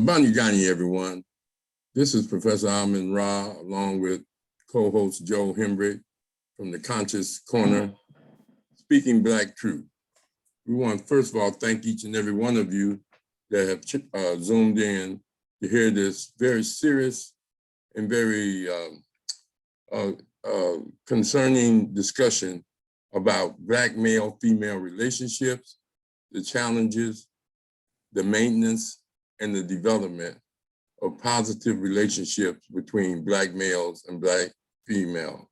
Gani, everyone. This is Professor Rahh, along with co-host Joe Hembrick from the Conscious Corner, speaking Black Truth. We want to first of all thank each and every one of you that have zoomed in to hear this very serious and very concerning discussion about Black male-female relationships, the challenges, the maintenance, and the development of positive relationships between Black males and Black females.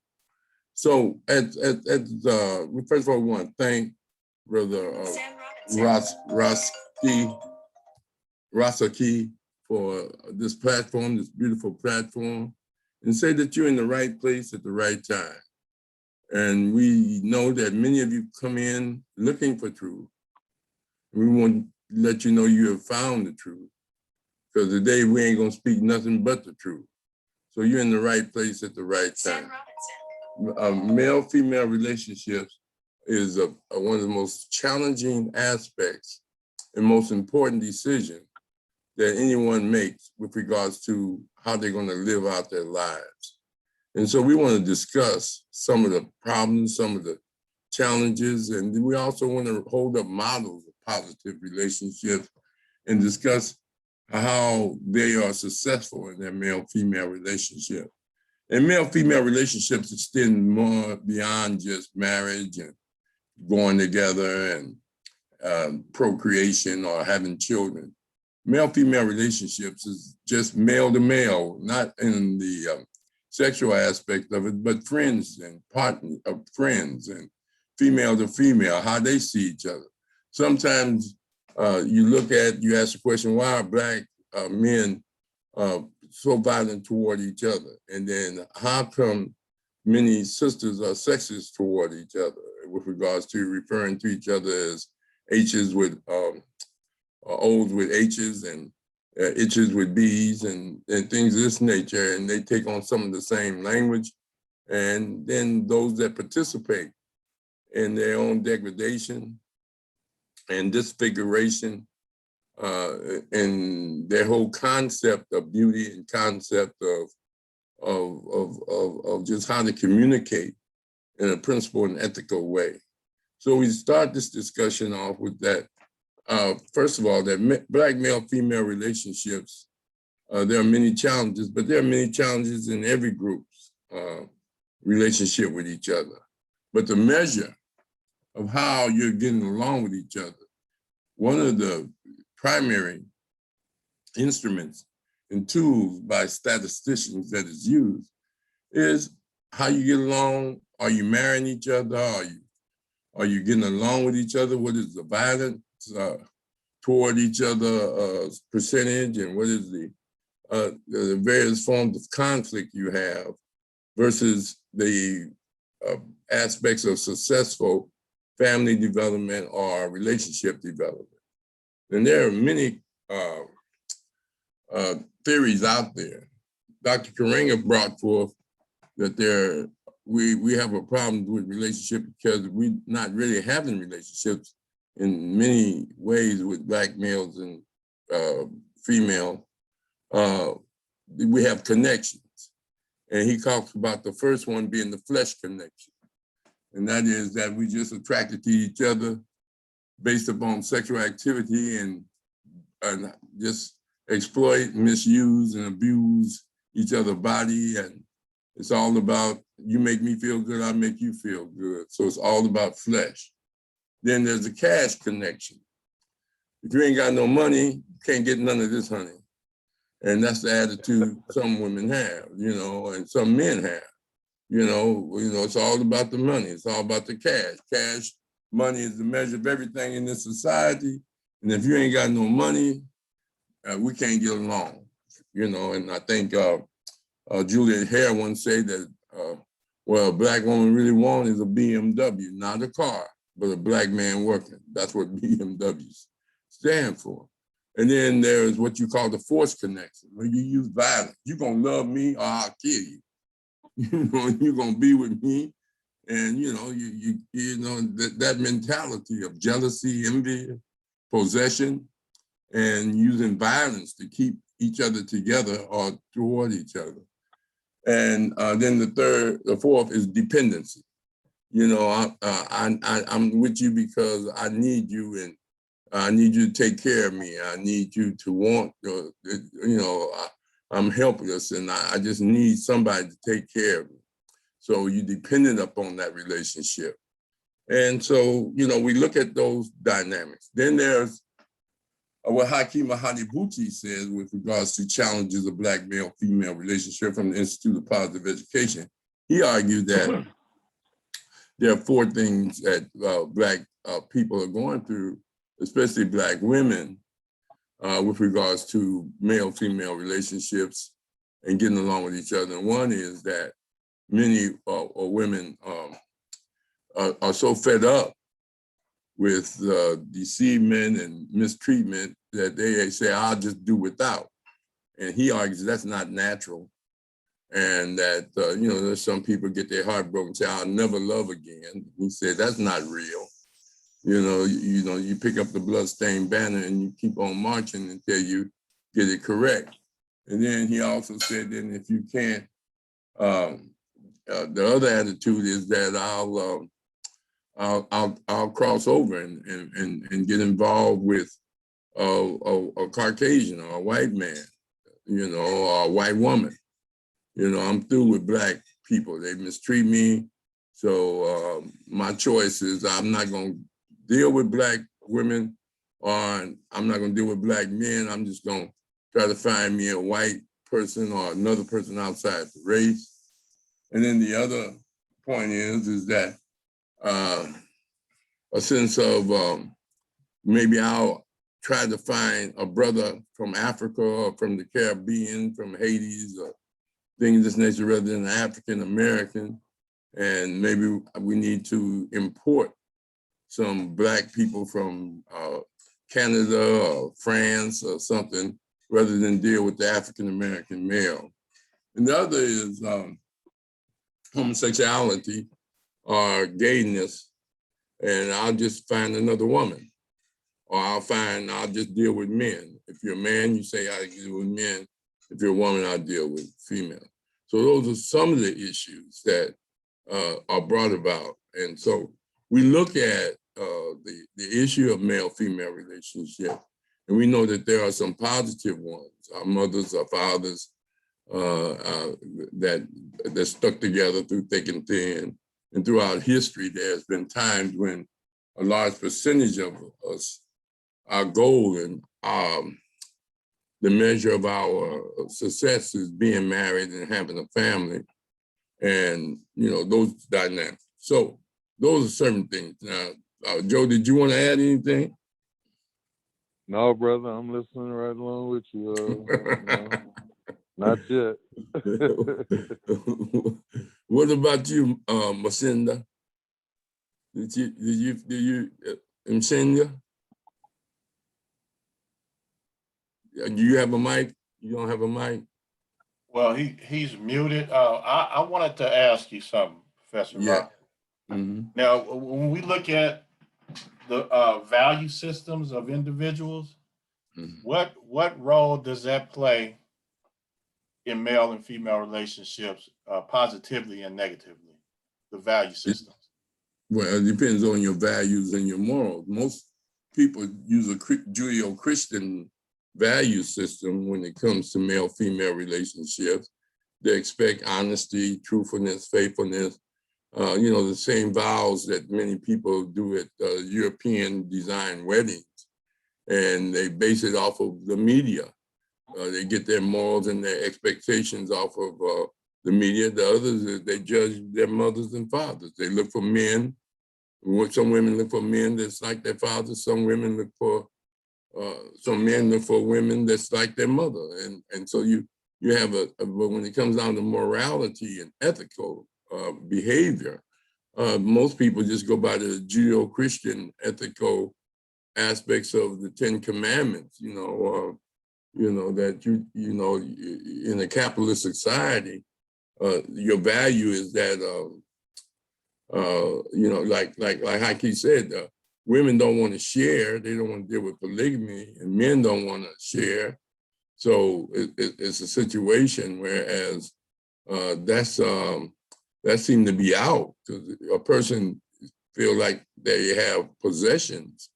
So, first of all, we want to thank Brother Rasaki for this platform, this beautiful platform, and say that you're in the right place at the right time. And we know that many of you come in looking for truth. We want to let you know you have found the truth, because today we ain't gonna speak nothing but the truth. So you're in the right place at the right time. Male-female relationships is one of the most challenging aspects and most important decision that anyone makes with regards to how they're gonna live out their lives. And so we wanna discuss some of the problems, some of the challenges, and we also wanna hold up models of positive relationships and discuss how they are successful in their male-female relationship. And male-female relationships extend more beyond just marriage and going together and procreation or having children. Male-female relationships is just male to male, not in the sexual aspect of it, but friends and partners of friends and female to female, how they see each other. Sometimes you ask the question, why are Black men so violent toward each other? And then how come many sisters are sexist toward each other with regards to referring to each other as H's with O's with H's and H's with B's and things of this nature, and they take on some of the same language. And then those that participate in their own degradation and disfiguration, and their whole concept of beauty and concept of just how to communicate in a principled and ethical way. So we start this discussion off with that. First of all, that Black male-female relationships, there are many challenges, but there are many challenges in every group's relationship with each other. But the measure of how you're getting along with each other, one of the primary instruments and tools by statisticians that is used is how you get along. Are you marrying each other? Are you getting along with each other? What is the violence toward each other percentage, and what is the various forms of conflict you have versus the aspects of successful family development or relationship development. And there are many theories out there. Dr. Karenga brought forth that we have a problem with relationship because we're not really having relationships in many ways with Black males and female. We have connections. And he talks about the first one being the flesh connection. And that is that we just attracted to each other based upon sexual activity and just exploit, misuse, and abuse each other's body. And it's all about, you make me feel good, I make you feel good. So it's all about flesh. Then there's the cash connection. If you ain't got no money, you can't get none of this, honey. And that's the attitude some women have, and some men have. It's all about the money. It's all about the cash. Cash, money is the measure of everything in this society. And if you ain't got no money, we can't get along, And I think Juliet Hare once said that, a Black woman really wants is a BMW, not a car, but a Black man working. That's what BMWs stand for. And then there's what you call the force connection, where you use violence. You're gonna love me or I'll kill you. You're gonna be with me. And that mentality of jealousy, envy, possession, and using violence to keep each other together or toward each other. And then the fourth is dependency. You know, I'm with you because I need you, and I need you to take care of me. I need you to want, I'm helpless, and I just need somebody to take care of me. So you're dependent upon that relationship. And so, we look at those dynamics. Then there's what Hakeem Mahanibuchi says with regards to challenges of Black male-female relationship from the Institute of Positive Education. He argued that there are four things that Black people are going through, especially Black women, with regards to male-female relationships and getting along with each other. And one is that many women are so fed up with deceivement and mistreatment that they say, I'll just do without. And he argues that's not natural. And that, there's some people get their heart broken and say, I'll never love again. He said, that's not real. You pick up the bloodstained banner and you keep on marching until you get it correct. And then he also said, then if you can't, the other attitude is that I'll cross over and get involved with a Caucasian or a white man, or a white woman. I'm through with Black people. They mistreat me. So my choice is I'm not going to deal with Black women, or I'm not going to deal with Black men. I'm just going to try to find me a white person or another person outside the race. And then the other point is that a sense of maybe I'll try to find a brother from Africa or from the Caribbean, from Haiti, or things of this nature rather than an African American. And maybe we need to import some Black people from Canada or France or something rather than deal with the African American male. And the other is homosexuality or gayness, and I'll just find another woman, or I'll just deal with men. If you're a man, you say I deal with men. If you're a woman, I deal with female. So those are some of the issues that are brought about. And so we look at the issue of male-female relationship, and we know that there are some positive ones. Our mothers, our fathers, that stuck together through thick and thin. And throughout history, there's been times when a large percentage of us, our goal and the measure of our success is being married and having a family, and those dynamics. So those are certain things. Now, Joe, did you want to add anything? No, brother, I'm listening right along with you. Not yet. What about you, Masinda? Did you Msinda? Do you have a mic? You don't have a mic? Well, he's muted. I wanted to ask you something, Professor Rahh. Mm-hmm. Now, when we look at the value systems of individuals, Mm-hmm. what role does that play in male and female relationships, positively and negatively, the value systems? Well, it depends on your values and your morals. Most people use a Judeo-Christian value system when it comes to male-female relationships. They expect honesty, truthfulness, faithfulness, the same vows that many people do at European design weddings. And they base it off of the media. They get their morals and their expectations off of the media. The others is they judge their mothers and fathers. They look for men. Some women look for men that's like their fathers. Some women look for, some men look for women that's like their mother. And so you have but when it comes down to morality and ethical behavior, most people just go by the Judeo-Christian ethical aspects of the 10 Commandments, that in a capitalist society, your value is that, like Haki said, women don't want to share. They don't want to deal with polygamy, and men don't want to share. So it's a situation whereas that seemed to be out because a person feel like they have possessions,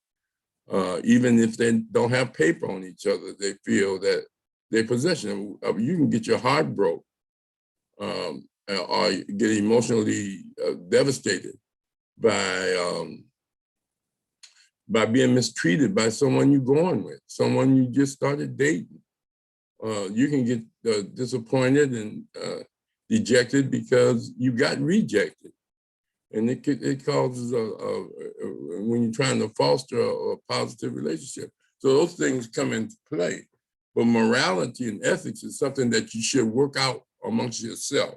even if they don't have paper on each other. They feel that their possession. You can get your heart broke or get emotionally devastated by being mistreated by someone you're going with, someone you just started dating. You can get disappointed and dejected because you got rejected. And it causes when you're trying to foster a positive relationship. So those things come into play. But morality and ethics is something that you should work out amongst yourself.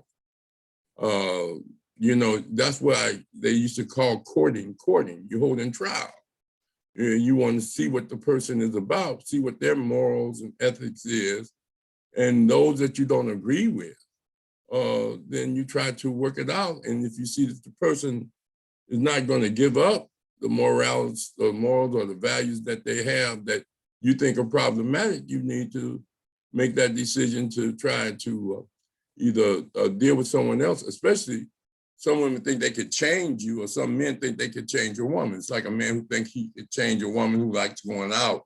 You know, that's why they used to call courting. You're holding trial. You want to see what the person is about, see what their morals and ethics is. And those that you don't agree with, then you try to work it out. And if you see that the person is not going to give up the morals or the values that they have that you think are problematic, you need to make that decision to try to either deal with someone else, especially some women think they could change you, or some men think they could change a woman. It's like a man who thinks he could change a woman who likes going out,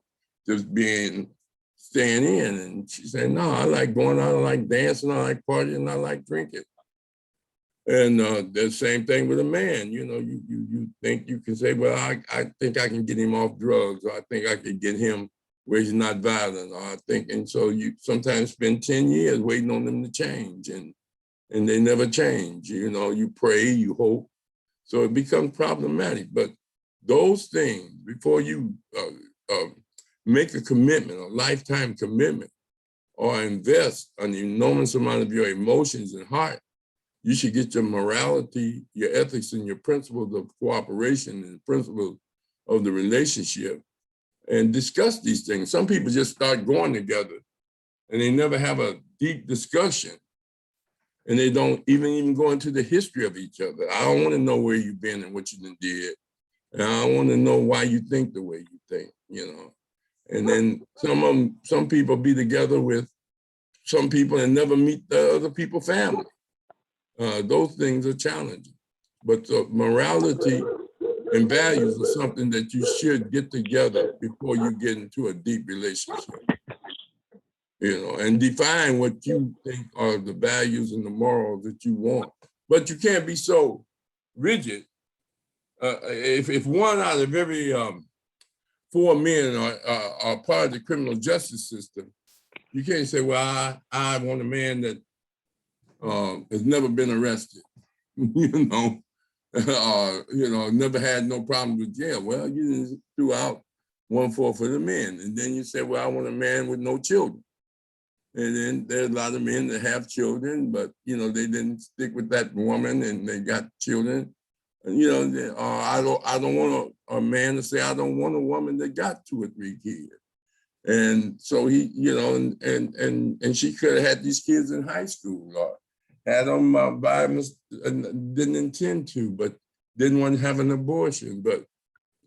just staying in. And she said, no, I like going out, I like dancing, I like partying, I like drinking. And the same thing with a man. You know, you think you can say, well, I think I can get him off drugs, or I think I can get him where he's not violent, or I think, and so you sometimes spend 10 years waiting on them to change, and they never change. You know, you pray, you hope. So it becomes problematic. But those things, before you make a commitment, a lifetime commitment, or invest an enormous amount of your emotions and heart, you should get your morality, your ethics, and your principles of cooperation and principles of the relationship and discuss these things. Some people just start going together and they never have a deep discussion, and they don't even go into the history of each other. I don't want to know where you've been and what you done did. And I want to know why you think the way you think, you know. And then some people be together with some people and never meet the other people's family. Those things are challenging. But morality and values are something that you should get together before you get into a deep relationship. You know, and define what you think are the values and the morals that you want. But you can't be so rigid. If one out of every 4 men are part of the criminal justice system, you can't say, well, I want a man that has never been arrested, you know, never had no problem with jail. Well, you threw out 1/4 of the men. And then you say, well, I want a man with no children. And then there's a lot of men that have children, but, you know, they didn't stick with that woman and they got children. And, you know, I don't want a man to say, I don't want a woman that got 2 or 3 kids. And so he, you know, and she could have had these kids in high school or had them by didn't intend to, but didn't want to have an abortion. But,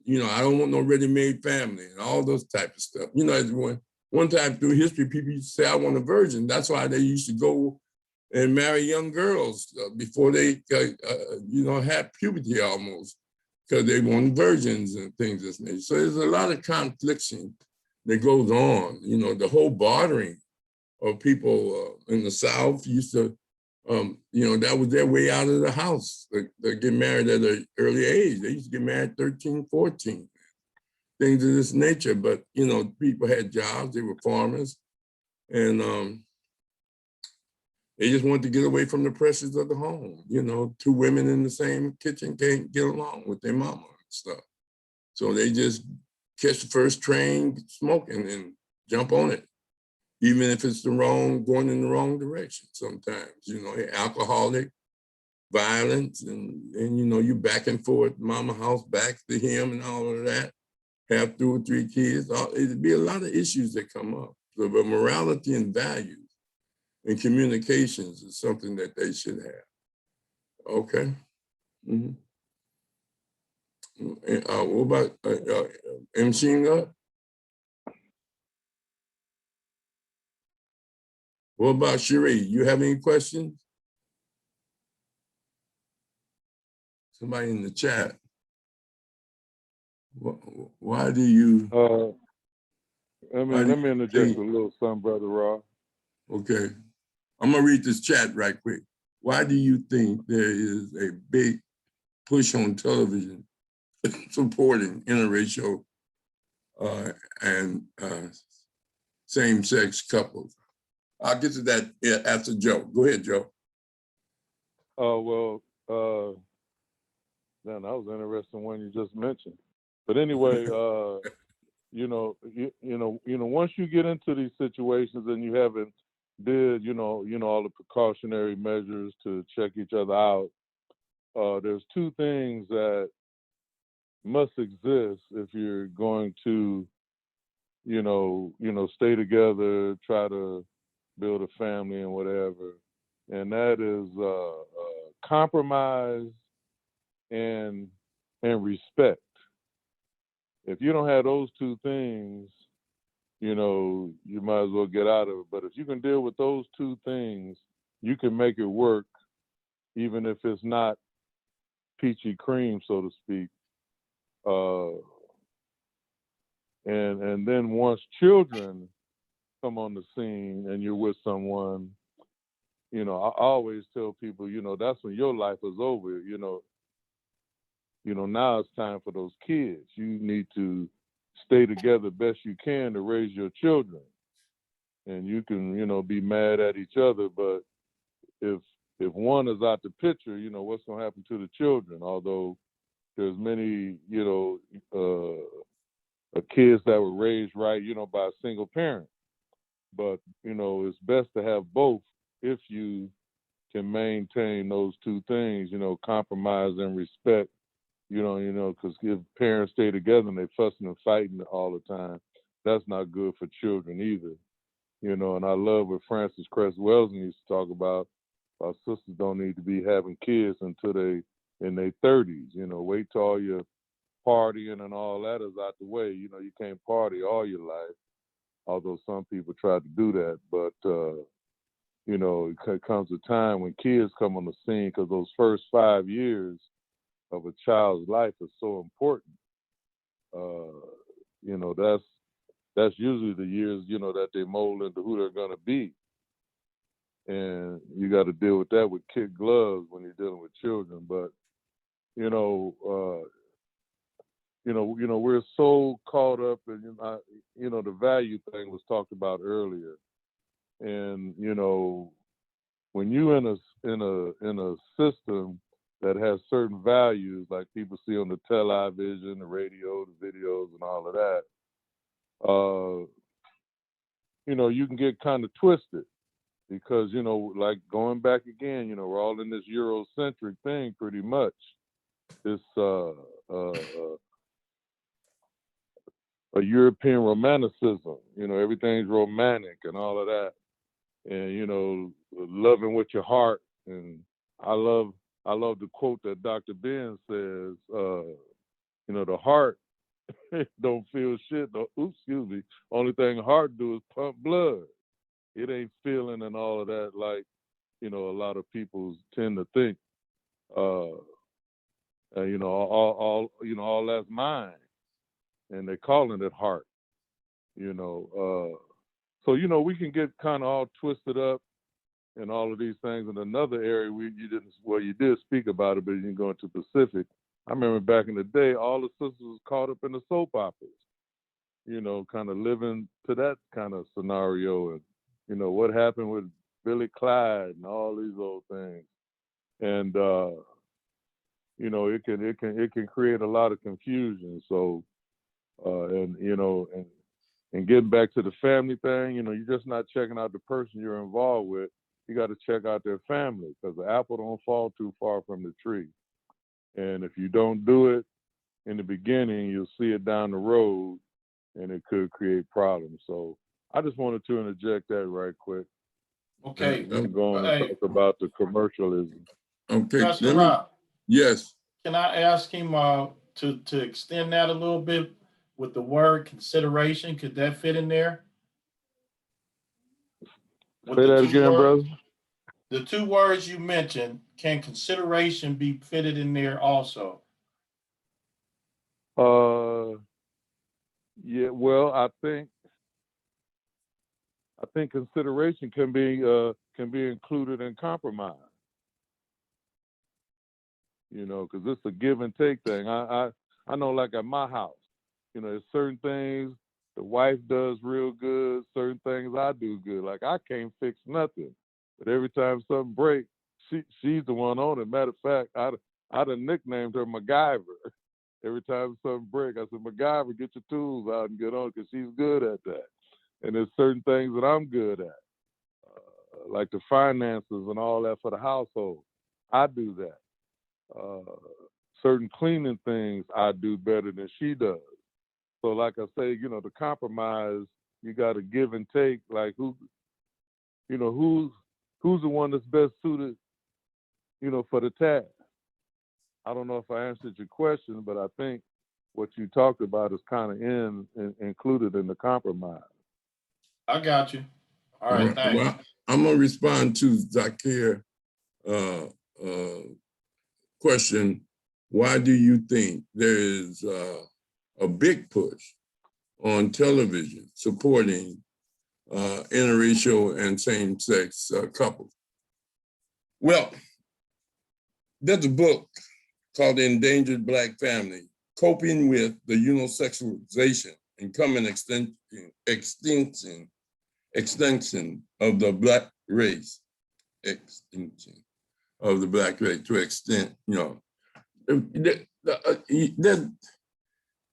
you know, I don't want no ready-made family and all those type of stuff. You know, one time through history, people used to say, I want a virgin. That's why they used to go and marry young girls before they, you know, had puberty almost, because they wanted virgins and things of this nature. So there's a lot of confliction that goes on. You know, the whole bartering of people in the South used to, you know, that was their way out of the house. They get married at an early age. They used to get married 13, 14, things of this nature. But, you know, people had jobs, they were farmers, and they just wanted to get away from the pressures of the home. You know, 2 women in the same kitchen can't get along with their mama and stuff. So they just catch the first train smoking and jump on it, even if it's going in the wrong direction sometimes. You know, alcoholic, violence, and you know, you back and forth, mama house, back to him and all of that, have 2 or 3 kids. It'd be a lot of issues that come up. So, but morality and values and communications is something that they should have. Okay. Mm-hmm. What about Mshinga? What about Cherie? You have any questions? Somebody in the chat. Why do you? Let me interject a little something, Brother Rahh. Okay. I'm going to read this chat right quick. Why do you think there is a big push on television supporting interracial and same-sex couples? I'll get to that after Joe. Go ahead, Joe. That was an interesting one you just mentioned. But anyway, once you get into these situations and you haven't did, all the precautionary measures to check each other out, there's two things that must exist if you're going to, stay together, try to build a family and whatever. And that is compromise and respect. If you don't have those two things, you might as well get out of it. But if you can deal with those two things, you can make it work, even if it's not peachy cream, so to speak. And then once children come on the scene and you're with someone, I always tell people, that's when your life is over. Now it's time for those kids. You need to stay together best you can to raise your children. And you can, be mad at each other, but if one is out the picture, what's going to happen to the children? Although there's many, kids that were raised right, by a single parent. But, it's best to have both if you can maintain those two things, compromise and respect, because if parents stay together and they fussing and fighting all the time, that's not good for children either. And I love what Francis Cress Welsing used to talk about. Our sisters don't need to be having kids until they in their 30s. Wait till all your partying and all that is out the way. You can't party all your life, although some people try to do that. But, it comes a time when kids come on the scene, because those first 5 years of a child's life is so important. That's usually the years, that they mold into who they're going to be. And you got to deal with that with kid gloves when you're dealing with children. But, we're so caught up in, the value thing was talked about earlier. And, when you in a system that has certain values, like people see on the television, the radio, the videos, and all of that, you can get kind of twisted because, like going back again, we're all in this Eurocentric thing pretty much. This a European romanticism, everything's romantic and all of that. And, loving with your heart. And I love the quote that Dr. Ben says, the heart don't feel shit. Only thing the heart do is pump blood. It ain't feeling and all of that like, a lot of people tend to think. All that's mine. And they're calling it heart, So, we can get kind of all twisted up and all of these things. In another area, you did speak about it, but you didn't go into Pacific. I remember back in the day, all the sisters was caught up in the soap operas, kind of living to that kind of scenario. And, what happened with Billy Clyde and all these old things. And, it can create a lot of confusion. So, and getting back to the family thing, you're just not checking out the person you're involved with. You got to check out their family, because the apple don't fall too far from the tree. And if you don't do it in the beginning, you'll see it down the road, and it could create problems. So I just wanted to interject that right quick. Okay. I'm going to talk about the commercialism. Okay. Pastor Rahh, Yes. can I ask him to extend that a little bit with the word consideration, could that fit in there? With Say the that two again, words, brother. the two words you mentioned, can consideration be fitted in there also? Yeah. Well, I think consideration can be included in compromise. You know, because it's a give and take thing. I know, like at my house, you know, there's certain things the wife does real good, certain things I do good. Like I can't fix nothing, but every time something breaks, she's the one on it. Matter of fact, I done nicknamed her MacGyver. Every time something breaks, I said, MacGyver, get your tools out and get on, because she's good at that. And there's certain things that I'm good at, like the finances and all that for the household. I do that. Certain cleaning things I do better than she does. So like I say, you know, the compromise, you got to give and take. Like who's the one that's best suited, you know, for the task. I don't know if I answered your question, but I think what you talked about is kind of included in the compromise. I got you. All All right, right. thanks. Well, I'm gonna respond to Zakir uh, question. Why do you think there is a big push on television supporting interracial and same-sex couples? Well, there's a book called The Endangered Black Family, Coping with the Unisexualization and Coming Extinction of the Black Race. Extinction of the Black race to extent, you know,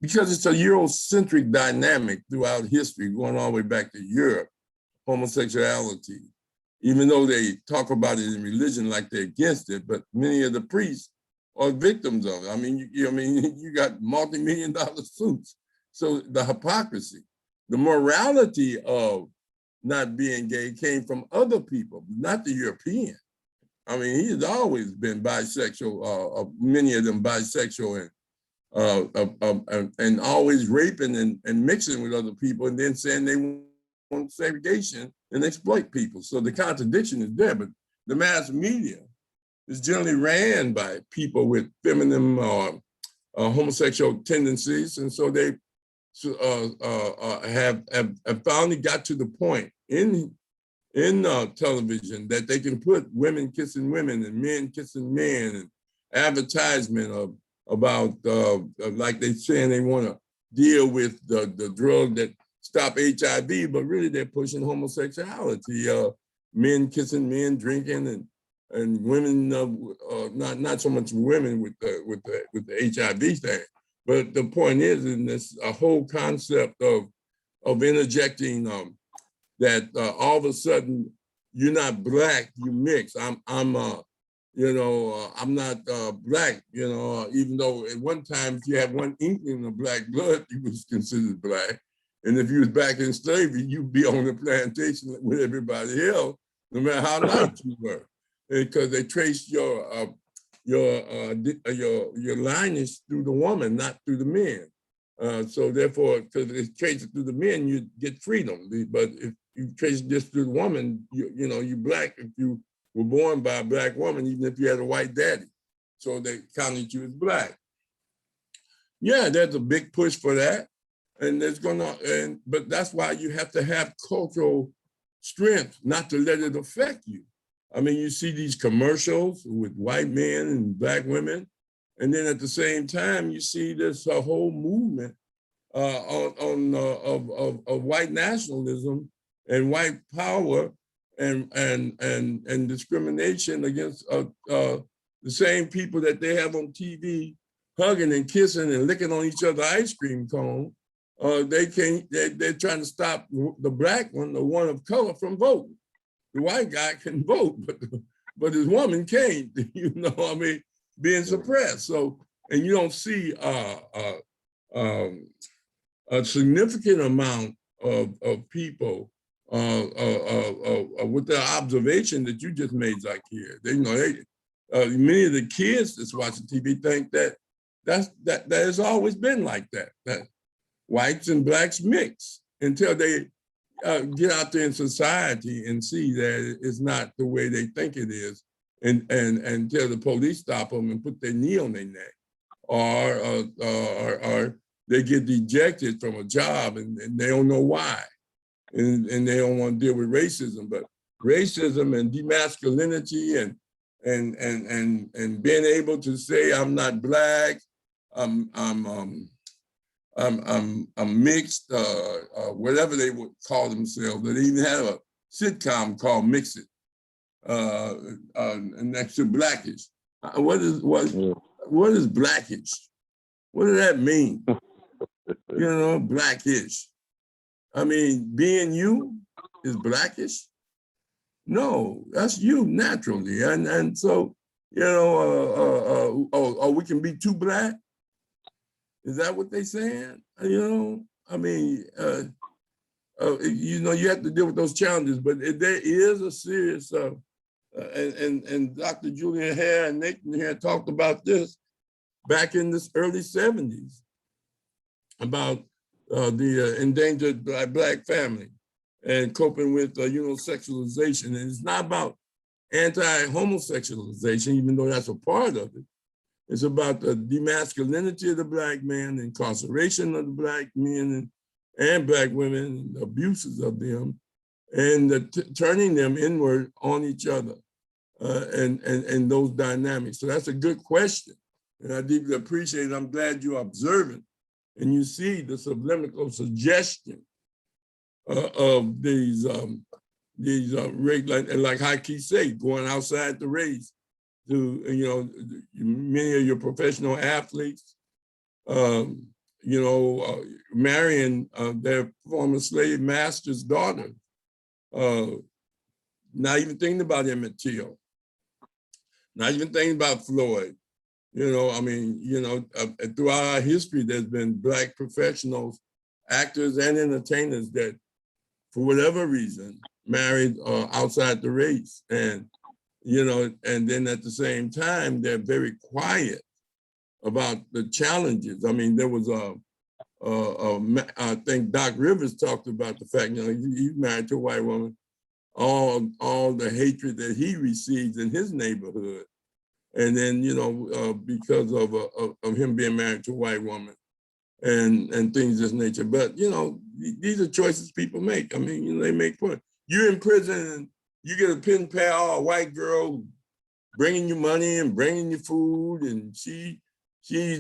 because it's a Eurocentric dynamic throughout history, going all the way back to Europe, homosexuality, even though they talk about it in religion like they're against it, but many of the priests are victims of it. I mean, you got multi-million-dollar suits. So the hypocrisy, the morality of not being gay came from other people, not the European. I mean, he's always been bisexual, many of them bisexual, and always raping and mixing with other people, and then saying they want segregation and exploit people. So the contradiction is there, but the mass media is generally ran by people with feminine or homosexual tendencies, and so they have finally got to the point in television that they can put women kissing women and men kissing men, and advertisement about like they saying they want to deal with the drug that stop HIV, but really they're pushing homosexuality, men kissing men, drinking, and women not so much women with the HIV thing. But the point is, in this a whole concept of interjecting that all of a sudden you're not black, you mix. I'm not black. Even though at one time, if you had one inkling of black blood, you was considered black. And if you was back in slavery, you'd be on the plantation with everybody else, no matter how light you were, because they traced your lineage through the woman, not through the men. So therefore, because it's traced through the men, you get freedom. But if you trace this through the woman, you black if you were born by a black woman, even if you had a white daddy. So they counted you as black. Yeah, there's a big push for that. And but that's why you have to have cultural strength not to let it affect you. I mean, you see these commercials with white men and black women, and then at the same time, you see this whole movement of white nationalism and white power and discrimination against the same people that they have on TV hugging and kissing and licking on each other's ice cream cone. They're trying to stop the black one, the one of color, from voting. The white guy can vote, but his woman can't, being suppressed. So, and you don't see a significant amount of people with the observation that you just made, Zakir. Many of the kids that's watching TV think that that has always been like that. That whites and blacks mix until they get out there in society and see that it's not the way they think it is, and until the police stop them and put their knee on their neck, or they get ejected from a job and they don't know why, and they don't want to deal with racism. But racism and demasculinity and being able to say I'm not black, I'm mixed, whatever they would call themselves. They even had a sitcom called Mix It, next to Blackish. What is Blackish? What does that mean? Blackish. I mean, being you is Blackish? No, that's you naturally. And so, we can be too black? Is that what they saying? I mean, you have to deal with those challenges, but there is a serious, and Dr. Julian Hare and Nathan here talked about this back in the early 70s about the endangered black family and coping with sexualization. And it's not about anti-homosexualization, even though that's a part of it. It's about the demasculinity of the black man, the incarceration of the black men and black women, the abuses of them, and turning them inward on each other, and those dynamics. So that's a good question, and I deeply appreciate it. I'm glad you're observant and you see the subliminal suggestion of these like Haki say, going outside the race. To many of your professional athletes, marrying their former slave master's daughter, not even thinking about Emmett Till, not even thinking about Floyd. Throughout our history, there's been black professionals, actors and entertainers that, for whatever reason, married outside the race. And then at the same time, they're very quiet about the challenges. I mean, there was I think Doc Rivers talked about the fact, he's married to a white woman, all the hatred that he receives in his neighborhood. And then, because of him being married to a white woman and things of this nature. But, these are choices people make. I mean, they make fun. You're in prison and you get a pen pal, a white girl bringing you money and bringing you food, and she's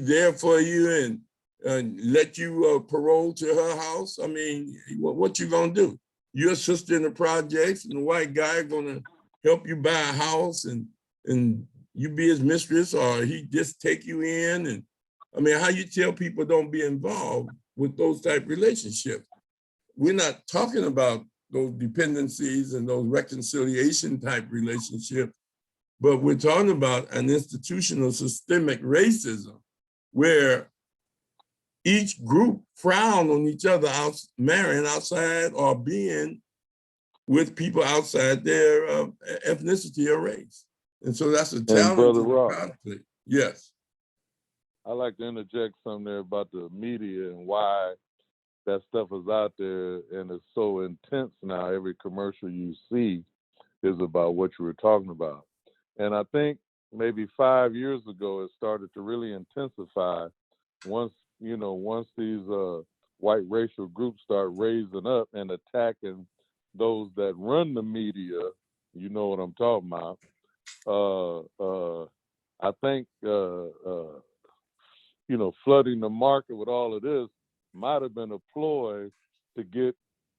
there for you and let you parole to her house. I mean, what you gonna do? You're a sister in the projects, and the white guy gonna help you buy a house and you be his mistress, or he just take you in. And I mean, how you tell people don't be involved with those type of relationships? We're not talking about those dependencies and those reconciliation type relationships, but we're talking about an institutional systemic racism where each group frown on each other marrying outside or being with people outside their ethnicity or race. And so that's a challenge. Brother Rahh, conflict. Yes. I'd like to interject something there about the media and why that stuff is out there and it's so intense now. Every commercial you see is about what you were talking about. And I think maybe 5 years ago, it started to really intensify once these white racial groups start raising up and attacking those that run the media. You know what I'm talking about. I think, flooding the market with all of this might have been a ploy to get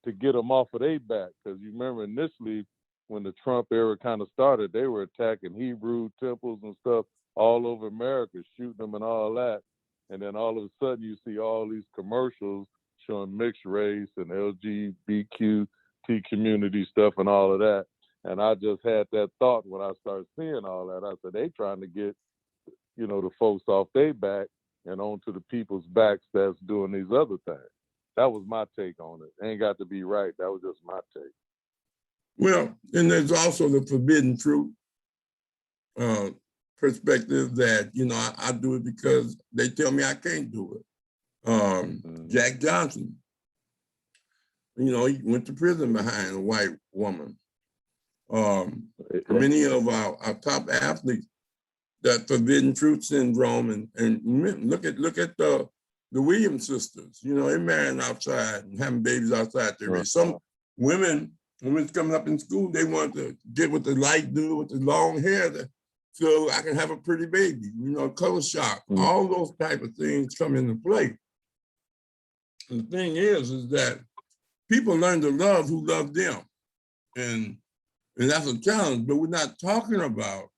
them off of their back. Because you remember initially when the Trump era kind of started, they were attacking Hebrew temples and stuff all over America, shooting them and all that. And then all of a sudden you see all these commercials showing mixed race and LGBTQ community stuff and all of that. And I just had that thought when I started seeing all that. I said, they trying to get, the folks off their back and onto the people's backs that's doing these other things. That was my take on it. Ain't got to be right. That was just my take. Well, and there's also the forbidden fruit perspective that, you know, I do it because they tell me I can't do it. Jack Johnson, you know, he went to prison behind a white woman. Many of our top athletes, that forbidden fruit syndrome, and look at the Williams sisters. You know, they're marrying outside and having babies outside their race. Some women, when it's coming up in school, they want to get with the light dude with the long hair so I can have a pretty baby. You know, color shock. All those type of things come into play. And the thing is that people learn to love who love them, and that's a challenge. But we're not talking about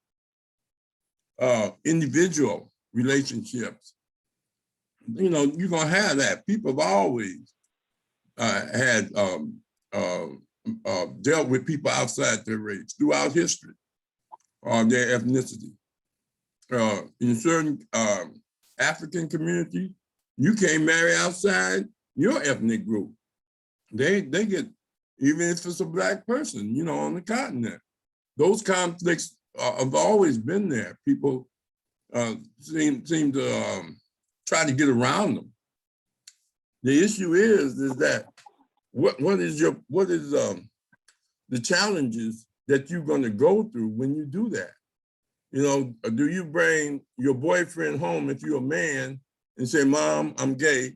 individual relationships. You know, you're gonna have that. People have always had dealt with people outside their race throughout history or their ethnicity. In certain African communities, you can't marry outside your ethnic group. They get, even if it's a Black person, you know, on the continent. Those conflicts have always been there. People seem to try to get around them. The issue is that what is the challenges that you're going to go through when you do that? You know, do you bring your boyfriend home if you're a man and say, "Mom, I'm gay,"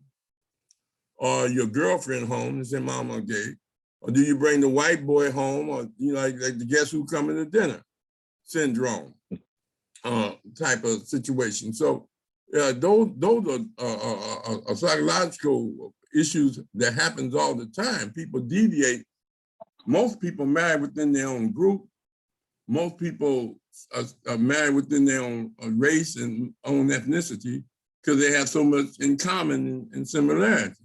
or your girlfriend home and say, "Mom, I'm gay"? Or do you bring the white boy home, or, you know, like the guess who coming to dinner syndrome type of situation? So those are psychological issues that happens all the time. People deviate. Most people marry within their own group. Most people are married within their own race and own ethnicity because they have so much in common and similarity.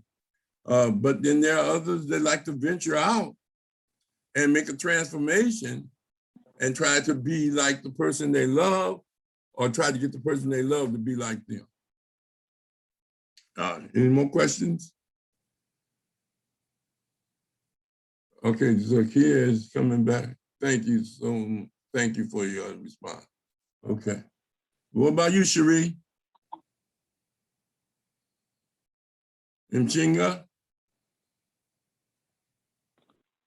But then there are others that like to venture out and make a transformation and try to be like the person they love, or try to get the person they love to be like them. Any more questions? Okay, Zakia is coming back. Thank you thank you for your response. Okay. What about you, Cherie? Mchinga?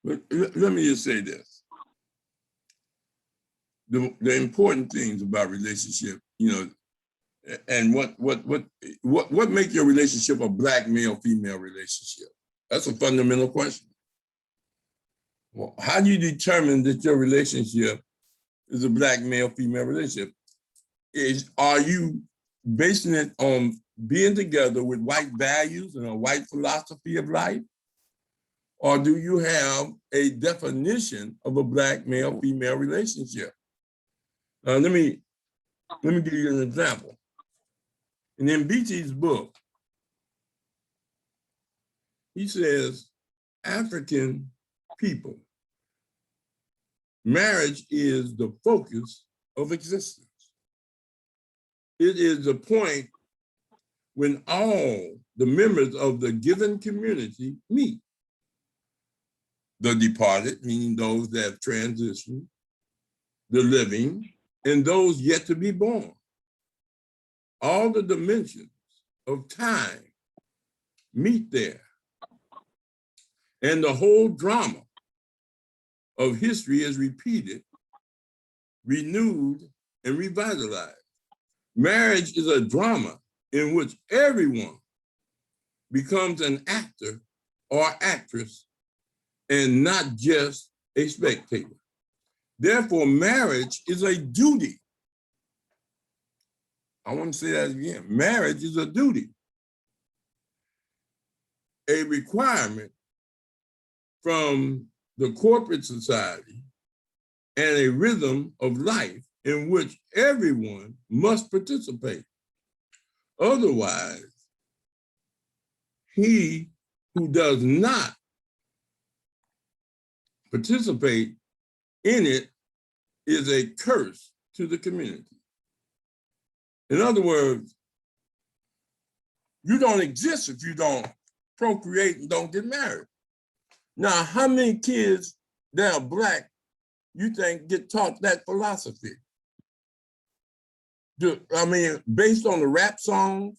Let me just say this. The important things about relationship, you know, and what make your relationship a Black male-female relationship? That's a fundamental question. Well, how do you determine that your relationship is a Black male-female relationship? Are you basing it on being together with white values and a white philosophy of life? Or do you have a definition of a Black male-female relationship? Let me give you an example. In MBT's book, he says, African people, marriage is the focus of existence. It is the point when all the members of the given community meet. The departed, meaning those that have transitioned, the living, and those yet to be born. All the dimensions of time meet there. And the whole drama of history is repeated, renewed, and revitalized. Marriage is a drama in which everyone becomes an actor or actress and not just a spectator. Therefore, marriage is a duty. I want to say that again. Marriage is a duty, a requirement from the corporate society, and a rhythm of life in which everyone must participate. Otherwise, he who does not participate in it is a curse to the community. In other words, you don't exist if you don't procreate and don't get married. Now, how many kids that are Black you think get taught that philosophy? based on the rap songs,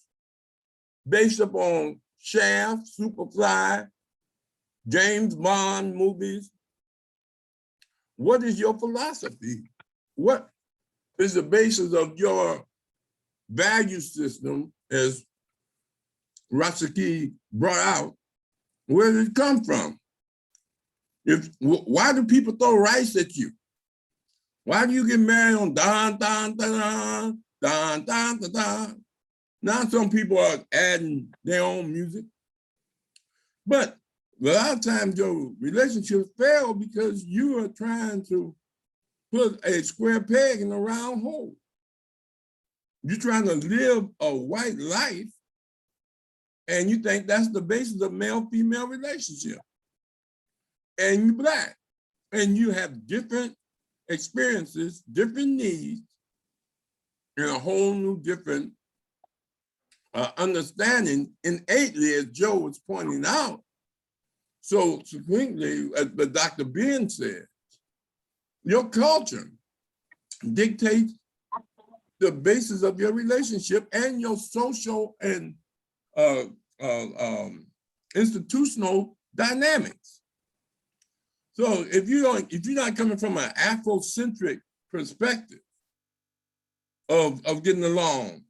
based upon Shaft, Superfly, James Bond movies. What is your philosophy? What is the basis of your value system, as Rasaki brought out? Where did it come from? Why do people throw rice at you? Why do you get married on don, don, don, don, don, don, don? Now some people are adding their own music. But a lot of times your relationships fail because you are trying to put a square peg in a round hole. You're trying to live a white life, and you think that's the basis of male-female relationship. And you're Black, and you have different experiences, different needs, and a whole new different understanding innately, as Joe was pointing out. So succinctly, as Dr. Ben said, your culture dictates the basis of your relationship and your social and institutional dynamics. So if you're not coming from an Afrocentric perspective of getting along,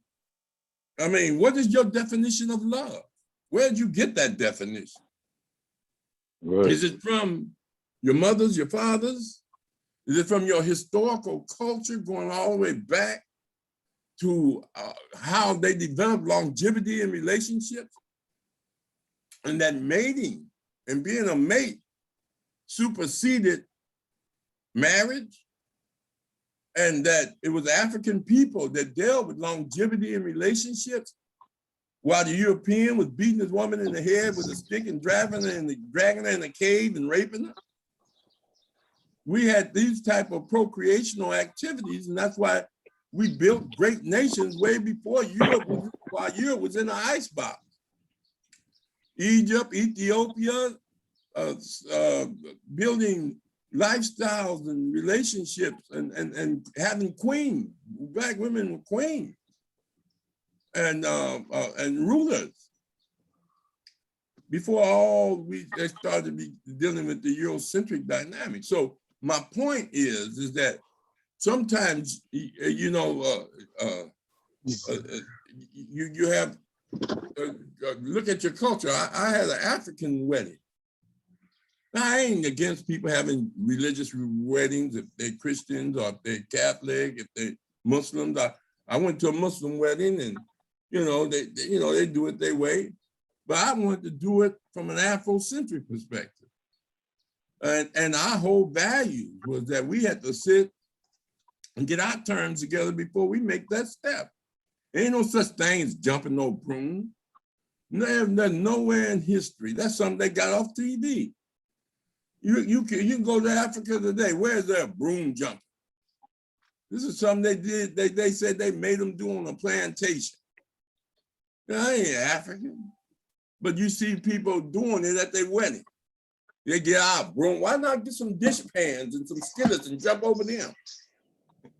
I mean, what is your definition of love? Where did you get that definition? Right. Is it from your mothers, your fathers? Is it from your historical culture going all the way back to how they developed longevity in relationships? And that mating and being a mate superseded marriage, and that it was African people that dealt with longevity in relationships, while the European was beating his woman in the head with a stick and dragging her in a cave and raping her. We had these type of procreational activities, and that's why we built great nations way before Europe was in an icebox. Egypt, Ethiopia, building lifestyles and relationships and having queens. Black women were queens and rulers before they started dealing with the Eurocentric dynamic. So my point is that sometimes, you have, look at your culture. I had an African wedding. Now, I ain't against people having religious weddings if they're Christians or if they're Catholic, if they're Muslims. I went to a Muslim wedding, and they do it their way, but I wanted to do it from an Afrocentric perspective. And our whole value was that we had to sit and get our terms together before we make that step. Ain't no such thing as jumping no broom. There's nowhere in history. That's something they got off TV. You can go to Africa today. Where is there a broom jumping? This is something they did. They said they made them do on a plantation. Now, I ain't African, but you see people doing it at their wedding. They get out broom. Why not get some dish pans and some skillets and jump over them?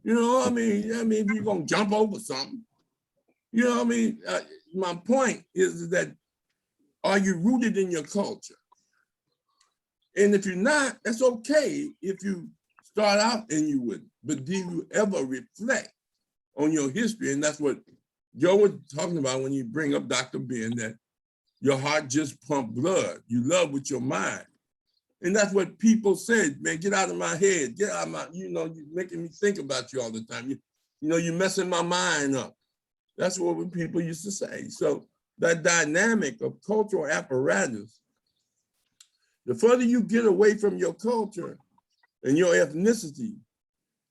If you're gonna jump over something, my point is that, are you rooted in your culture? And if you're not, that's okay if you start out and you wouldn't, but do you ever reflect on your history? And that's what Joe was talking about when you bring up Dr. Ben, that your heart just pump blood. You love with your mind. And that's what people said, man, get out of my head, get out of my, you're making me think about you all the time. You're messing my mind up. That's what people used to say. So that dynamic of cultural apparatus, the further you get away from your culture and your ethnicity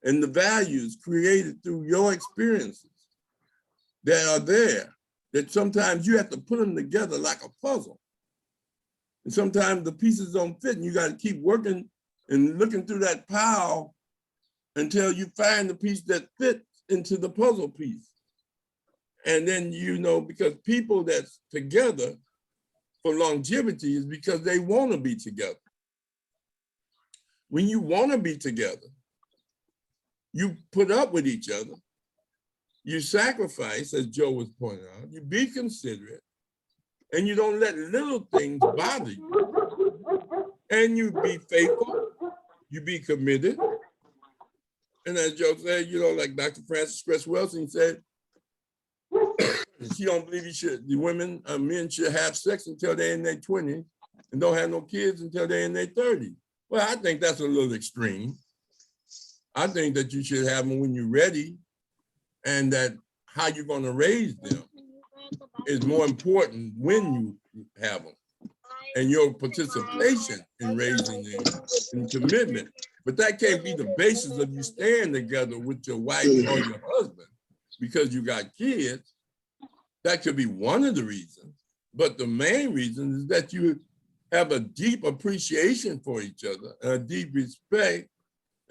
and the values created through your experiences that are there, that sometimes you have to put them together like a puzzle. And sometimes the pieces don't fit, and you got to keep working and looking through that pile until you find the piece that fits into the puzzle piece. And then, because people that's together for longevity is because they want to be together. When you want to be together, you put up with each other you sacrifice, as Joe was pointing out, you be considerate, and you don't let little things bother you. And you be faithful, you be committed. And as Joe said, you know, like Dr. Frances Cress Welsing said, she don't believe men should have sex until they're in their 20s and don't have no kids until they're in their 30s. Well, I think that's a little extreme. I think that you should have them when you're ready, and that how you're going to raise them is more important when you have them, and your participation in raising them and commitment. But that can't be the basis of you staying together with your wife or your husband because you got kids. That could be one of the reasons, but the main reason is that you have a deep appreciation for each other and a deep respect,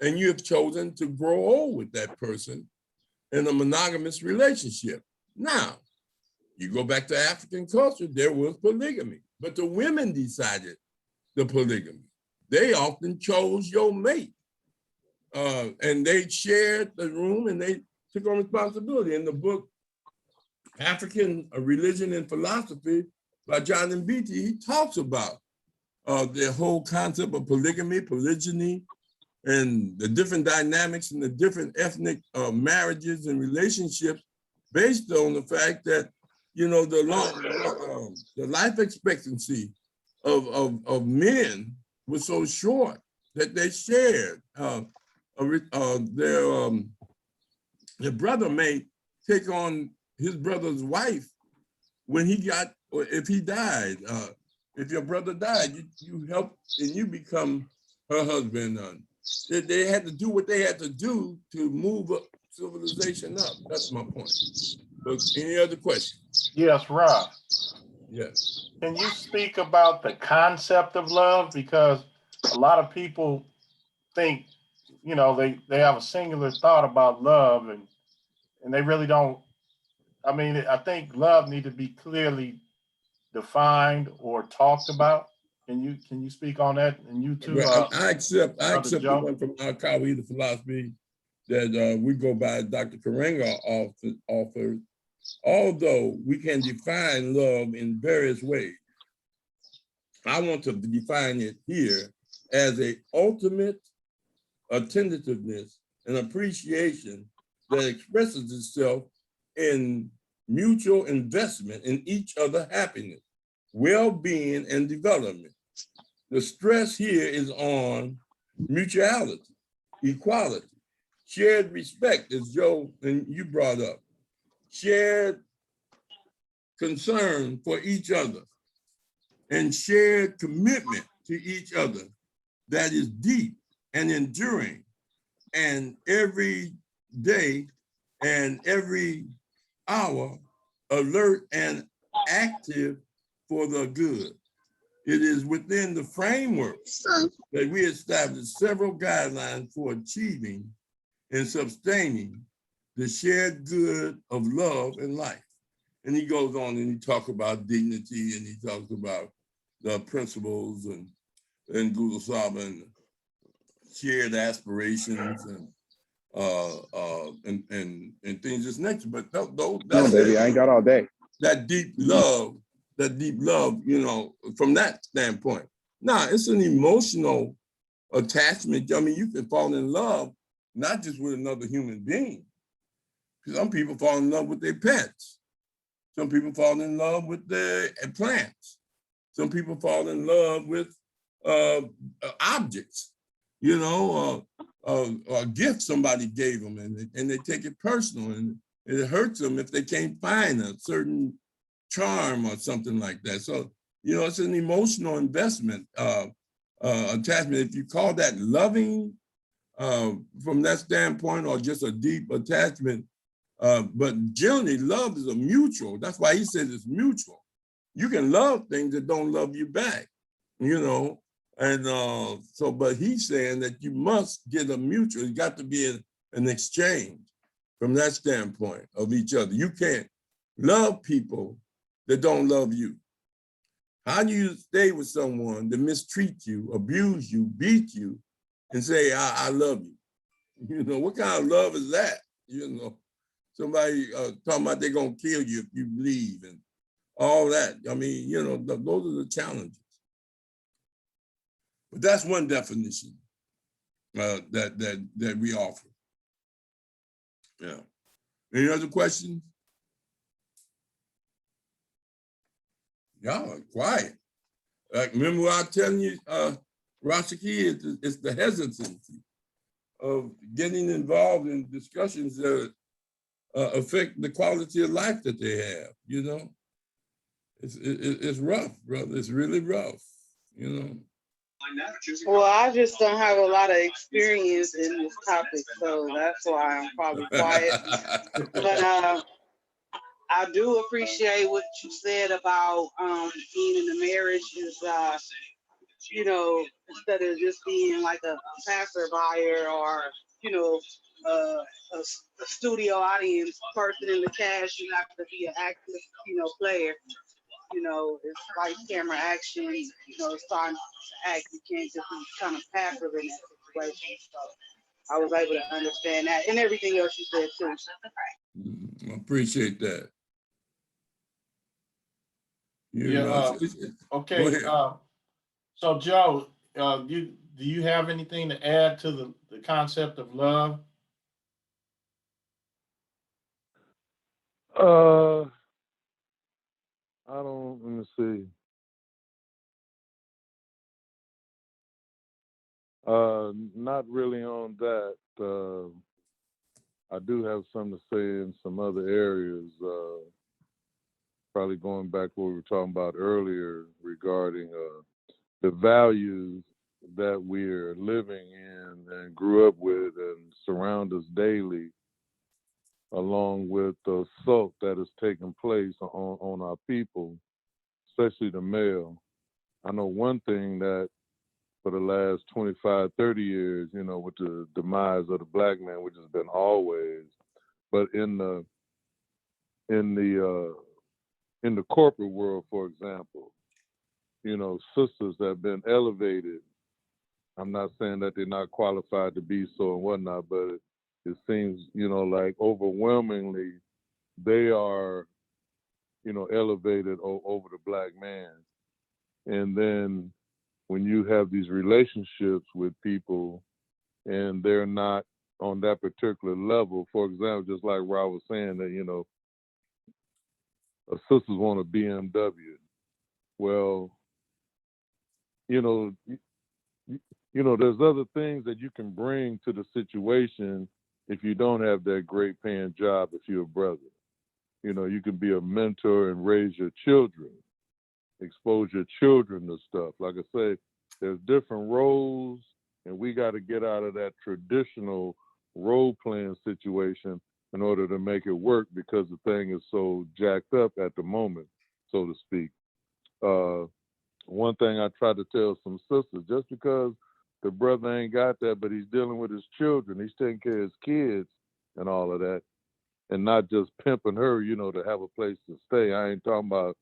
and you have chosen to grow old with that person in a monogamous relationship. Now, you go back to African culture, there was polygamy, but the women decided the polygamy. They often chose your mate, and they shared the room and they took on responsibility. In the book, African Religion and Philosophy by John M. Beatty, he talks about the whole concept of polygamy, polygyny, and the different dynamics and the different ethnic marriages and relationships based on the fact that, you know, the life expectancy of men was so short that they shared. Their brother may take on his brother's wife when he got, or if he died. If your brother died, you help and you become her husband. They had to do what they had to do to move civilization up. That's my point. But any other questions? Yes, Rob. Yes. Can you speak about the concept of love? Because a lot of people think, you know, they have a singular thought about love, and they really don't. I mean, I think love needs to be clearly defined or talked about. Can you speak on that? And you too, Well, I accept the Joe? one from our colleague of philosophy that we go by Dr. Karenga offers. Although we can define love in various ways, I want to define it here as an ultimate attentiveness and appreciation that expresses itself in mutual investment in each other's happiness, well-being, and development. The stress here is on mutuality, equality, shared respect, as Joe and you brought up, shared concern for each other, and shared commitment to each other that is deep and enduring, and every day and every hour alert and active for the good. It is within the framework that we established several guidelines for achieving and sustaining the shared good of love and life. And he goes on and he talks about dignity, and he talks about the principles and Guru Sahib and shared aspirations and things of this nature. But that's baby, I ain't got all day. That deep love, you know, from that standpoint. Now, it's an emotional attachment. I mean, you can fall in love not just with another human being. Some people fall in love with their pets. Some people fall in love with their plants. Some people fall in love with objects, you know, a gift somebody gave them, and they take it personal, and it hurts them if they can't find a certain charm or something like that. So, you know, it's an emotional investment, attachment. If you call that loving from that standpoint, or just a deep attachment, but generally love is a mutual. That's why he says it's mutual. You can love things that don't love you back, you know, and so, but he's saying that you must get a mutual. It's got to be an exchange from that standpoint of each other. You can't love people that don't love you. How do you stay with someone that mistreats you, abuse you, beat you, and say, I love you? You know, what kind of love is that? You know, somebody talking about they're gonna kill you if you leave and all that. I mean, you know, those are the challenges. But that's one definition that we offer. Yeah. Any other questions? Y'all are quiet. Remember what I was telling you, Rashaki, it's the hesitancy of getting involved in discussions that affect the quality of life that they have, you know? It's rough, brother. It's really rough, you know? Well, I just don't have a lot of experience in this topic, so that's why I'm probably quiet. But I do appreciate what you said about being in a marriage is, you know, instead of just being like a passerby or, you know, a studio audience person in the cast, you have to be an active, you know, player. You know, it's like camera action, you know, starting to act. You can't just be kind of passive in that situation. So I was able to understand that and everything else you said too. I appreciate that. You know, Okay. So Joe, do you have anything to add to the concept of love? I don't, let me see. Not really on that. I do have something to say in some other areas, probably going back to what we were talking about earlier regarding the values that we're living in and grew up with and surround us daily, along with the assault that is taking place on our people, especially the male. I know one thing that for the last 25, 30 years, you know, with the demise of the black man, which has been always, but in the corporate world, for example, you know, sisters have been elevated. I'm not saying that they're not qualified to be so and whatnot, but it seems, you know, like overwhelmingly they are, you know, elevated over the black man. And then when you have these relationships with people and they're not on that particular level, for example, just like Rahh was saying that, you know, sisters want a BMW. Well, you know, there's other things that you can bring to the situation if you don't have that great paying job if you're a brother. You know, you can be a mentor and raise your children, expose your children to stuff. Like I say, there's different roles, and we got to get out of that traditional role playing situation in order to make it work, because the thing is so jacked up at the moment, so to speak. One thing I try to tell some sisters, just because the brother ain't got that, but he's dealing with his children, he's taking care of his kids and all of that, and not just pimping her, you know, to have a place to stay. I ain't talking about,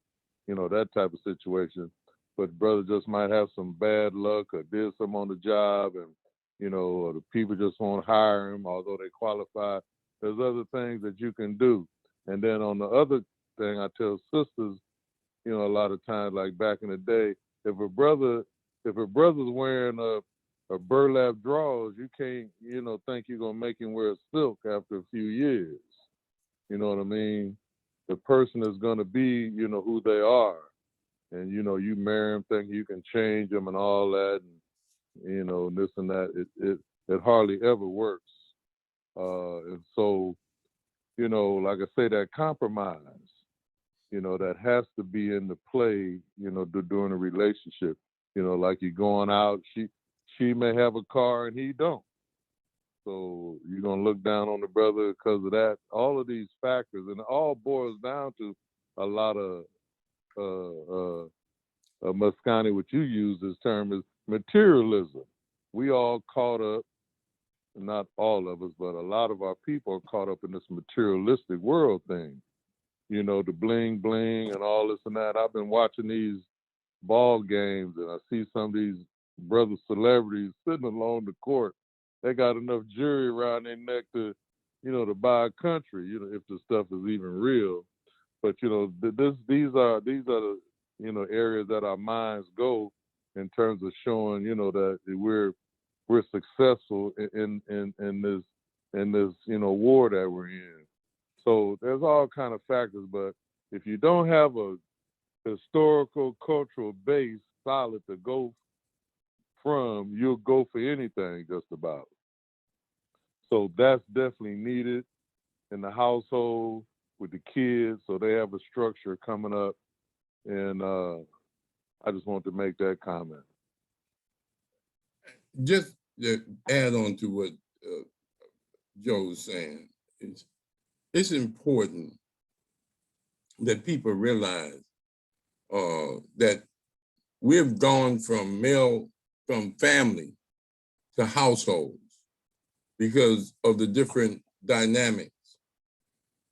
you know, that type of situation. But brother just might have some bad luck or did something on the job, and, you know, or the people just won't hire him, although they qualify. There's other things that you can do. And then on the other thing, I tell sisters, you know, a lot of times, like back in the day, if a brother's wearing a burlap drawers, you can't, you know, think you're gonna make him wear silk after a few years. You know what I mean? The person is gonna be, you know, who they are, and you know, you marry them thinking you can change them and all that, and you know, this and that. It hardly ever works. And so, you know, like I say, that compromise, you know, that has to be in the play, you know, during a relationship. You know, like you're going out, she may have a car and he don't. So you're gonna look down on the brother because of that. All of these factors, and it all boils down to a lot of Muscani, what you use this term is materialism. We all caught up, not all of us, but a lot of our people are caught up in this materialistic world thing. You know, the bling bling and all this and that. I've been watching these ball games and I see some of these brother celebrities sitting along the court. They got enough jewelry around their neck to to buy a country, if the stuff is even real. But these are the areas that our minds go in terms of showing that we're successful in this war that we're in. So there's all kind of factors, but if you don't have a historical cultural base solid to go from, you'll go for anything just about. So that's definitely needed in the household with the kids, so they have a structure coming up. And I just want to make that comment. Just to add on to what Joe was saying, it's important that people realize that we've gone from family to households because of the different dynamics.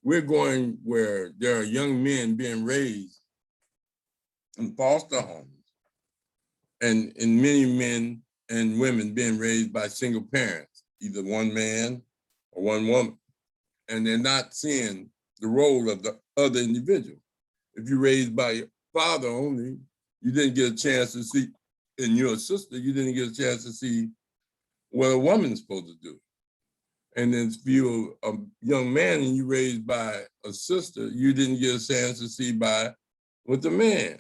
We're going where there are young men being raised in foster homes, and many men and women being raised by single parents, either one man or one woman, and they're not seeing the role of the other individual. If you're raised by your father only, you didn't get a chance to see, and you're a sister, you didn't get a chance to see what a woman's supposed to do. And then if you're a young man and you raised by a sister, you didn't get a chance to see by with a man.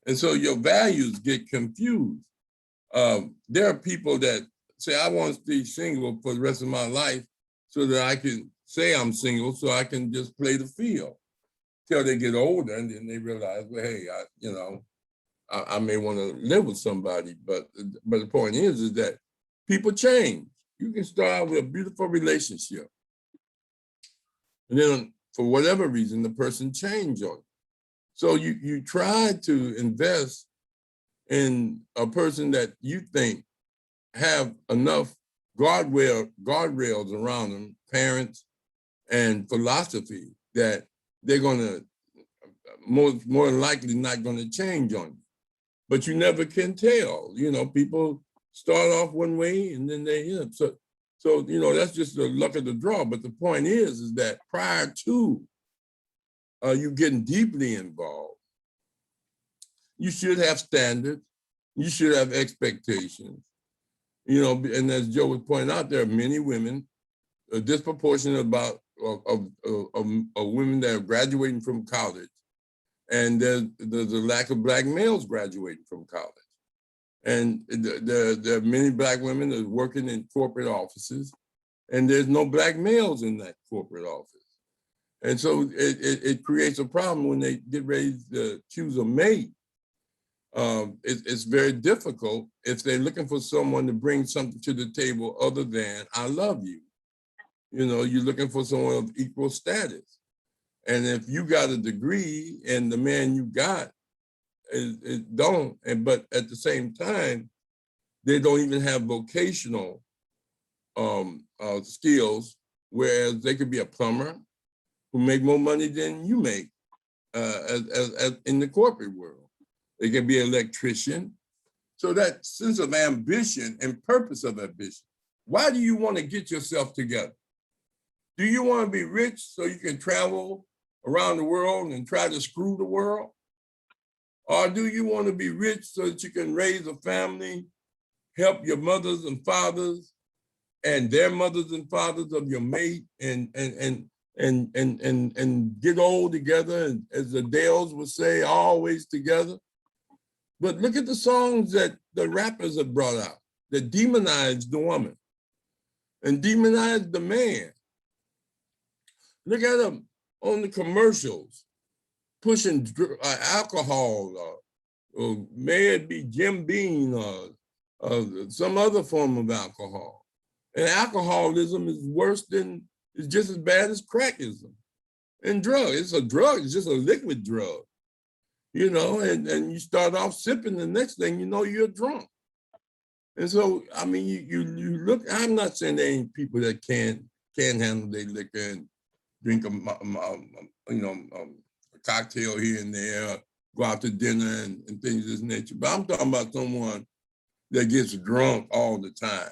And so your values get confused. There are people that say, I want to stay single for the rest of my life so that I can say I'm single so I can just play the field till they get older, and then they realize, well, hey, I may want to live with somebody, but the point is that people change. You can start out with a beautiful relationship, and then for whatever reason, the person changed on you. So you try to invest in a person that you think have enough guardrails around them, parents and philosophy, that they're gonna more likely not gonna change on you. But you never can tell. People start off one way and then they end up. So that's just the luck of the draw. But the point is that prior to you getting deeply involved, you should have standards, you should have expectations. And as Joe was pointing out, there are many women, a disproportionate about of women that are graduating from college, and there's a lack of Black males graduating from college. And there are many Black women that are working in corporate offices, and there's no Black males in that corporate office. And so it creates a problem when they get ready to choose a mate. It's very difficult if they're looking for someone to bring something to the table other than I love you. You're looking for someone of equal status. And if you got a degree and the man you got it don't, but at the same time, they don't even have vocational skills, whereas they could be a plumber who make more money than you make as in the corporate world. They can be an electrician. So that sense of ambition and purpose of ambition, why do you want to get yourself together? Do you want to be rich so you can travel around the world and try to screw the world? Or do you want to be rich so that you can raise a family, help your mothers and fathers and their mothers and fathers of your mate, and get old together, and as the Dales would say, always together? But look at the songs that the rappers have brought out that demonize the woman and demonize the man. Look at them on the commercials, pushing alcohol, or may it be Jim Beam or some other form of alcohol. And alcoholism is is just as bad as crackism. And it's a drug, it's just a liquid drug. And you start off sipping, the next thing you know, you're drunk. And so, I mean, you look, I'm not saying there ain't people that can't handle their liquor and drink a cocktail here and there, go out to dinner and things of this nature. But I'm talking about someone that gets drunk all the time.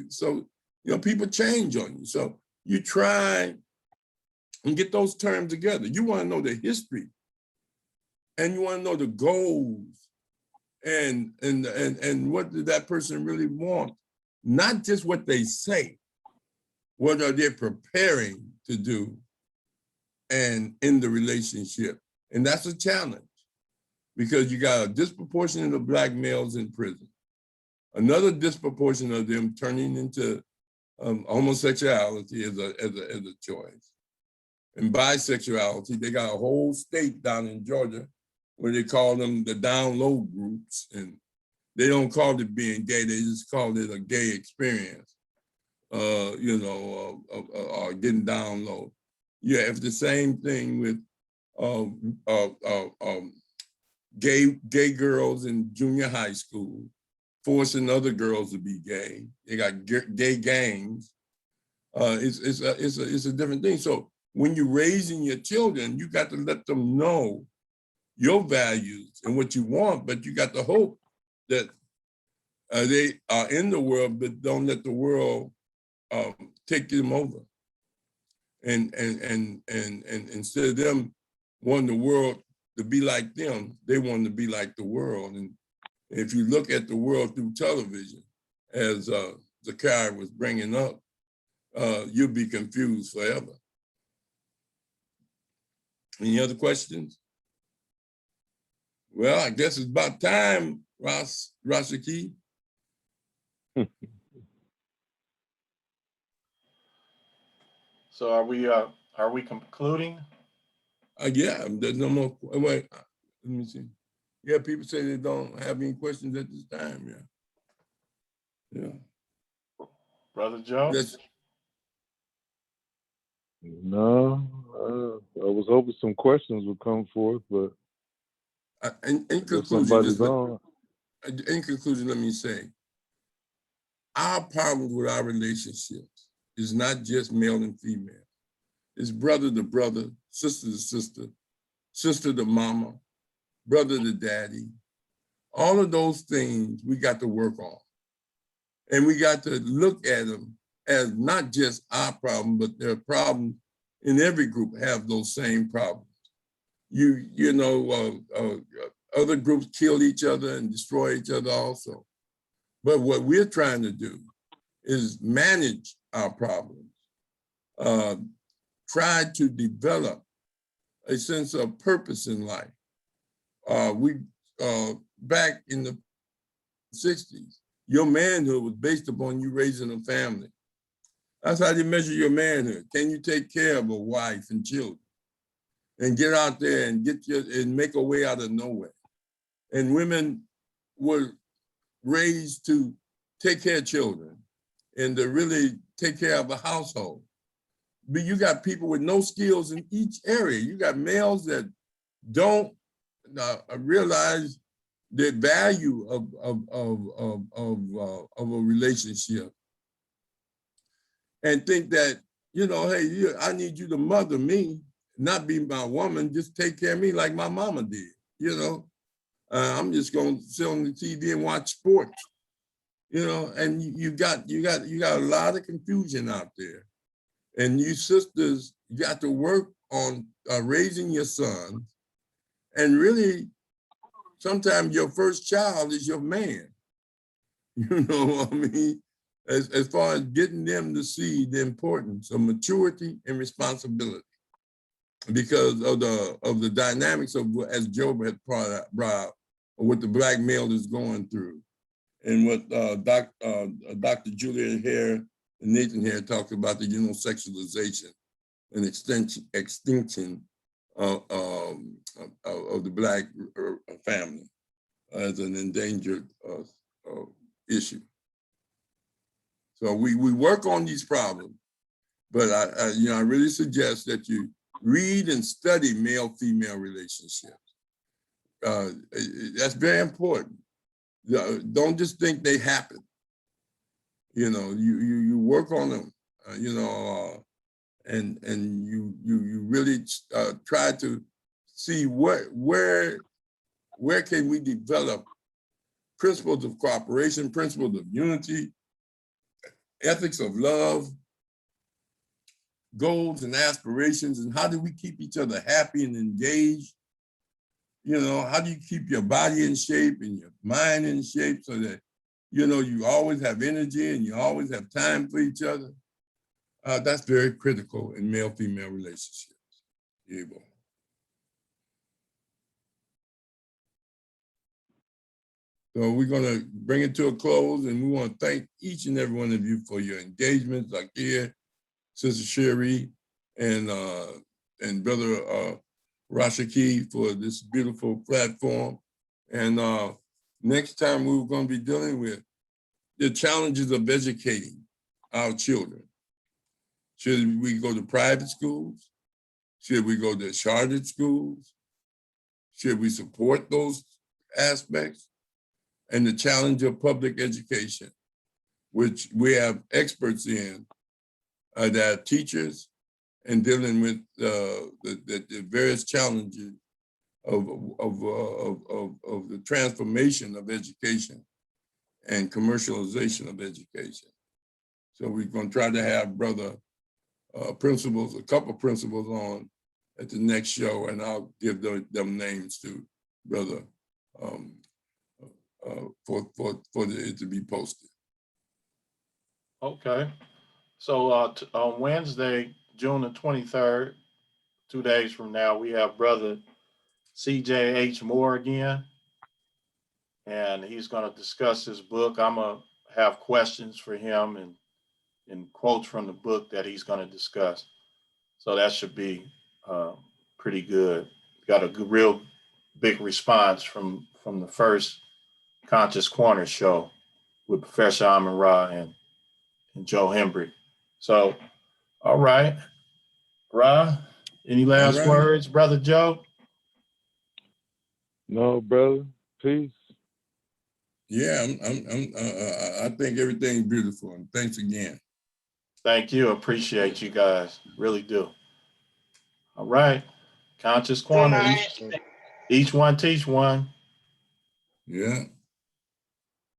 So people change on you. So you try and get those terms together. You want to know the history, and you want to know the goals, and what did that person really want? Not just what they say, what are they preparing to do and in the relationship. And that's a challenge because you got a disproportionate of Black males in prison, another disproportion of them turning into homosexuality as a choice. And bisexuality, they got a whole state down in Georgia where they call them the down low groups, and they don't call it being gay, they just call it a gay experience, getting down low. You have the same thing with gay girls in junior high school, forcing other girls to be gay. They got gay gangs. It's a different thing. So when you're raising your children, you got to let them know your values and what you want, but you got to hope that they are in the world, but don't let the world take them over. And instead of them wanting the world to be like them, they want to be like the world. And if you look at the world through television, as Zakai was bringing up, you'll be confused forever. Any other questions? Well, I guess it's about time, Rashaki. So are we concluding? Yeah, there's no more. Wait, let me see. Yeah, people say they don't have any questions at this time. Yeah. Brother Joe? That's, No, I was hoping some questions would come forth, but in conclusion, somebody's on. In conclusion, let me say, our problems with our relationships is not just male and female. It's brother to brother, sister to sister, sister to mama, brother to daddy. All of those things we got to work on. And we got to look at them as not just our problem, but there are problems in every group have those same problems. Other groups kill each other and destroy each other also. But what we're trying to do is manage our problems, try to develop a sense of purpose in life. Back in the 60s, your manhood was based upon you raising a family. That's how they measure your manhood. Can you take care of a wife and children and get out there and make a way out of nowhere? And women were raised to take care of children and to really take care of a household. But you got people with no skills in each area. You got males that don't realize the value of a relationship and think that, hey, I need you to mother me, not be my woman, just take care of me like my mama did, I'm just gonna sit on the TV and watch sports, and you got a lot of confusion out there. And you sisters, you got to work on raising your sons, and really, sometimes your first child is your man. You know what I mean? As far as getting them to see the importance of maturity and responsibility, because of the dynamics of, as Job had brought out, what the Black male is going through, and what Dr. Julia Hare and Nathan Hare talked about, the sexualization and extinction of the Black family as an endangered issue. So we work on these problems, but I really suggest that you read and study male-female relationships. That's very important. Don't just think they happen. You work on them, and you really try to see where can we develop principles of cooperation, principles of unity, ethics of love, goals and aspirations, and how do we keep each other happy and engaged? You know, how do you keep your body in shape and your mind in shape so that, you know, you always have energy and you always have time for each other? That's very critical in male-female relationships. Able. So we're gonna bring it to a close, and we want to thank each and every one of you for your engagement, like here, Sister Sherry, and Brother Rashaki for this beautiful platform. And next time we're going to be dealing with the challenges of educating our children. Should we go to private schools? Should we go to chartered schools? Should we support those aspects? And the challenge of public education, which we have experts in, that are teachers, and dealing with the various challenges of the transformation of education and commercialization of education. So we're going to try to have brother principals, a couple principals on at the next show, and I'll give them names to brother for it to be posted. Okay. So on Wednesday, June the 23rd, 2 days from now, we have Brother CJ Moore again, and he's going to discuss his book. I'm going to have questions for him and quotes from the book that he's going to discuss. So that should be pretty good. Got a good, real big response from the first Conscious Corner show with Professor Rahh and Joe Hembrick. So, all right, Rahh, any last words, Brother Joe? No, brother. Peace. Yeah, I think everything's beautiful, and thanks again. Thank you. Appreciate you guys. Really do. All right. Conscious Corner. Each one teach one. Yeah.